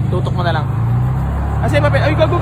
Tutok mo na lang. Kasi papel. Ay, gago.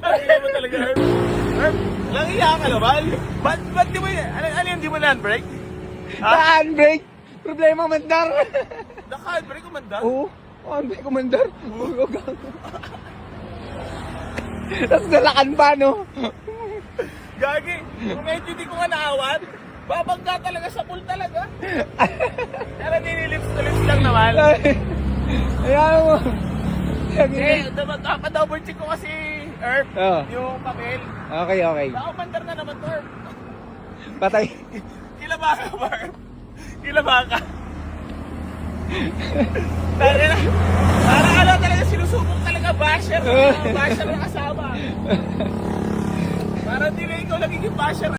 Ay, mo talaga, Herb. Herb, lang iya ka naman. Ba't di mo yun? Ano yung di mo na-handbrake? Handbrake! Problema, mandar! Naka-handbrake, kumanda? Oo, handbrake ko, mandar. Tapos nalakan pa, no? Gagi, kung medyo di ko nga naawat, babangga talaga sa pool talaga. Pero nililips lang naman. Ayan mo. Dapat double check ko kasi, Herb, Oo. yung papel. Okay. Nakumandar na naman to, Herb. Patay. Kilaba ka ba, Herb? Kilaba ka. Parang ano talaga, sinusubok talaga, basher. Basher ang kasama. Parang di na ikaw nagiging basher.